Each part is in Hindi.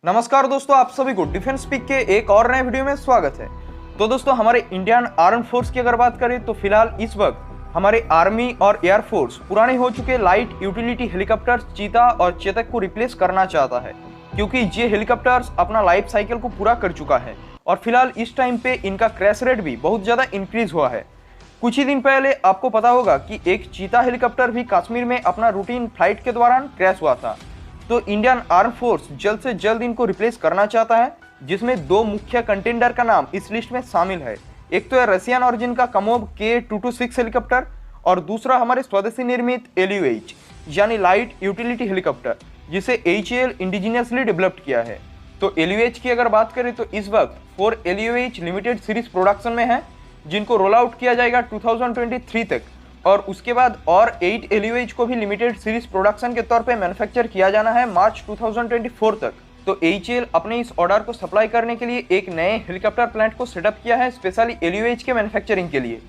नमस्कार दोस्तों, आप सभी को डिफेंस पिक के एक और नए वीडियो में स्वागत है। तो दोस्तों, हमारे इंडियन आर्म फोर्स की अगर बात करें तो फिलहाल इस वक्त हमारे आर्मी और एयरफोर्स पुराने हो चुके लाइट यूटिलिटी हेलीकॉप्टर्स चीता और चेतक को रिप्लेस करना चाहता है, क्योंकि ये हेलीकॉप्टर्स अपना लाइफ साइकिल को पूरा कर चुका है और फिलहाल इस टाइम पे इनका क्रैश रेट भी बहुत ज़्यादा इंक्रीज हुआ है। कुछ ही दिन पहले आपको पता होगा कि एक चीता हेलीकॉप्टर भी कश्मीर में अपना रूटीन फ्लाइट के दौरान क्रैश हुआ था। तो इंडियन आर्म फोर्स जल्द से जल्द इनको रिप्लेस करना चाहता है, जिसमें दो मुख्य कंटेंडर का नाम इस लिस्ट में शामिल है। एक तो है रशियन ऑरिजिन का कमोव K226 हेलीकॉप्टर और दूसरा हमारे स्वदेशी निर्मित LUH यानी लाइट यूटिलिटी हेलीकॉप्टर, जिसे HAL इंडिजिनियसली डेवलप्ड किया है। तो LUH की अगर बात करें तो इस वक्त 4 LUH लिमिटेड सीरीज प्रोडक्शन में है, जिनको रोल आउट किया जाएगा 2023 तक, और उसके बाद और 8 LUH को भी लिमिटेड सीरीज प्रोडक्शन के तौर पे मैन्युफैक्चर किया जाना है मार्च 2024 तक। तो HAL अपने इस ऑर्डर को सप्लाई करने के लिए एक नए हेलीकॉप्टर प्लांट को सेटअप किया है स्पेशली LUH के मैन्युफैक्चरिंग के लिए।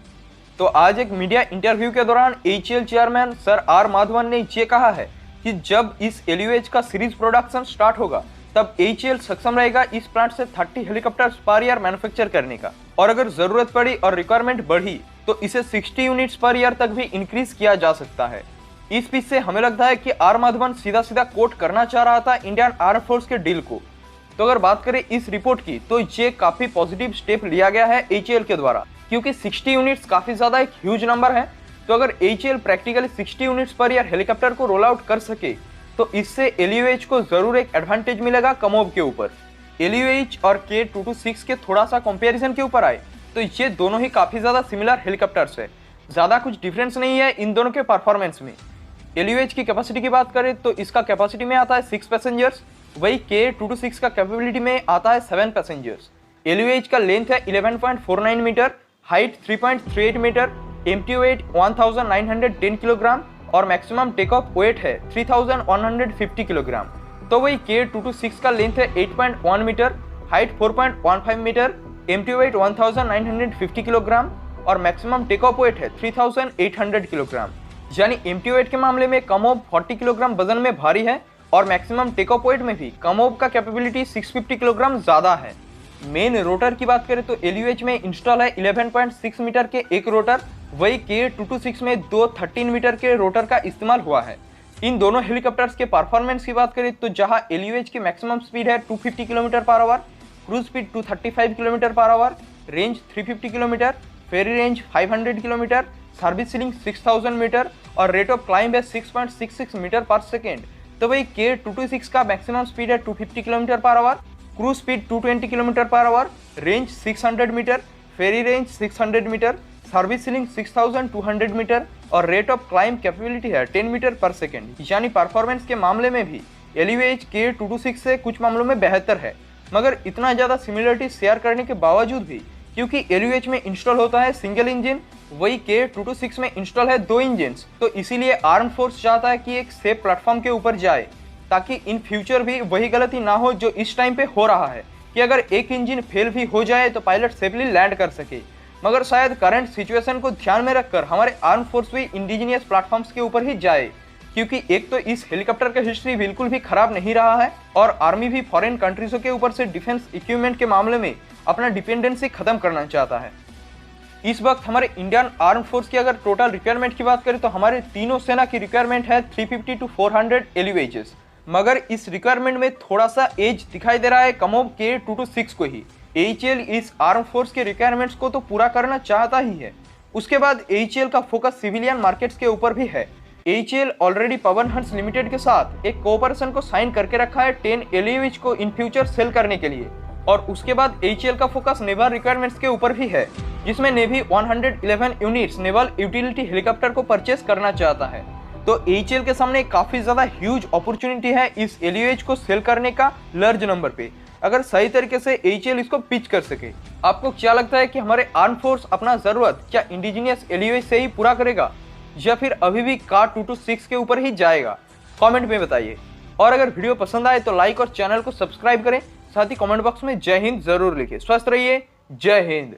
तो आज एक मीडिया इंटरव्यू के दौरान HAL chairman sir R Madhavan ने ये कहा है कि जब इस LUH का सीरीज प्रोडक्शन स्टार्ट होगा तब HAL सक्षम रहेगा इस प्लांट से 30 हेलीकॉप्टर्स पर ईयर मैन्युफैक्चर करने का, और अगर जरूरत पड़ी और रिक्वायरमेंट बढ़ी तो इसे 60 यूनिट्स पर ईयर तक भी इंक्रीज किया जा सकता है। इस पीस से हमें लगता है कि R माधवन सीधा सीधा कोट करना चाह रहा था इंडियन आर्म फोर्स के डील को। तो अगर बात करें इस रिपोर्ट की तो ये काफी पॉजिटिव स्टेप लिया गया है HAL के द्वारा, क्योंकि 60 यूनिट्स काफी ज्यादा एक ह्यूज नंबर है। तो अगर HAL practically 60 units per year helicopter को रोल आउट कर सके तो इससे LUH को जरूर एक एडवांटेज मिलेगा कमोव के ऊपर। LUH और K226 के थोड़ा सा कंपैरिजन के ऊपर आए तो ये दोनों ही काफी ज्यादा सिमिलर हेलीकॉप्टर्स है, ज्यादा कुछ डिफरेंस नहीं है इन दोनों के परफॉर्मेंस में। LUH की कैपेसिटी की बात करें तो इसका कैपेसिटी में आता है 6 पैसेंजर्स, वही K226 का कैपेबिलिटी में आता है 7 पैसेंजर्स। LUH का लेंथ है 11.49 meter, height 3.38 meter, empty weight 1910 kilogram और मैक्सिमम टेक ऑफ वेट है 3150 किलोग्राम। तो वही K226 का लेंथ है 8.1 meter, height 4.15 meter, empty weight 1950 kilogram और मैक्सिमम टेक ऑफ वेट है 3800 किलोग्राम। यानी एम्प्टी वेट के मामले में कमोव 40 किलोग्राम वजन में भारी है और मैक्सिमम टेक ऑफ वेट में भी कमोव का कैपेबिलिटी 650 किलोग्राम ज्यादा है। मेन रोटर की बात करें तो LUH में इंस्टॉल है 11.6 मीटर के एक रोटर, वही K226 में दो 13 मीटर के रोटर का इस्तेमाल हुआ है। इन दोनों हेलीकॉप्टर्स के परफॉर्मेंस की बात करें तो जहां LUH की मैक्सिमम स्पीड है 250 kilometre per hour, cruise speed 235 kilometre per hour, range 350 kilometre, ferry range 500 kilometre, service ceiling 6000 metre और रेट ऑफ क्लाइंब है 6.66 मीटर पर सेकेंड। तो वही K226 का मैक्सिमम स्पीड है 250 kilometre per hour, cruise speed 220 kilometre per hour, range 600 metre, ferry range 600 metre, service ceiling 6200 metre और रेट ऑफ क्लाइंब कैपेबिलिटी है 10 मीटर पर सेकेंड। यानी परफॉर्मेंस के मामले में भी LUH K226 से कुछ मामलों में बेहतर है, मगर इतना ज़्यादा सिमिलरिटी शेयर करने के बावजूद भी क्योंकि LUH में इंस्टॉल होता है सिंगल इंजन, वही K226 में इंस्टॉल है 2 इंजन, तो इसीलिए आर्म फोर्स चाहता है कि एक सेफ प्लेटफॉर्म के ऊपर जाए, ताकि इन फ्यूचर भी वही गलती ना हो जो इस टाइम पे हो रहा है कि अगर एक इंजन फेल भी हो जाए तो पायलट सेफली लैंड कर सके। मगर शायद करंट सिचुएशन को ध्यान में रखकर हमारे आर्म फोर्स भी इंडिजिनियस प्लेटफॉर्म्स के ऊपर ही जाए, क्योंकि एक तो इस हेलीकॉप्टर का हिस्ट्री बिल्कुल भी खराब नहीं रहा है और आर्मी भी फॉरेन कंट्रीजों के ऊपर से डिफेंस इक्विपमेंट के मामले में अपना डिपेंडेंसी खत्म करना चाहता है। इस वक्त हमारे इंडियन आर्म फोर्स की अगर टोटल रिक्वायरमेंट की बात करें तो हमारे तीनों सेना की रिक्वायरमेंट है 350 to 400 LUHs, मगर इस रिक्वायरमेंट में थोड़ा सा एज दिखाई दे रहा है कमोव K226 को ही। HAL इस आर्म फोर्स के रिक्वायरमेंट्स को तो पूरा करना चाहता ही है। उसके बाद HAL का फोकस सिविलियन मार्केट्स के ऊपर भी है। HAL already Pawan Hans limited के साथ एक कोऑपरेशन को साइन करके रखा है 10 LUH को इन फ्यूचर सेल करने के लिए, और उसके बाद HAL का फोकस नेवल रिक्वायरमेंट्स के ऊपर भी है, जिसमें navy 111 units naval utility helicopter को परचेस करना चाहता है। तो HAL के सामने काफी ज्यादा ह्यूज अपॉर्चुनिटी है इस LUH को सेल करने का लार्ज नंबर पे, अगर सही तरीके से HAL इसको पिच कर सके। आपको क्या लगता है कि हमारे आर्म फोर्स अपना जरूरत क्या इंडिजिनियस LUH से ही पूरा करेगा या फिर अभी भी K226 के ऊपर ही जाएगा? कमेंट में बताइए। और अगर वीडियो पसंद आए तो लाइक और चैनल को सब्सक्राइब करें, साथ ही कमेंट बॉक्स में जय हिंद जरूर लिखें। स्वस्थ रहिए, जय हिंद।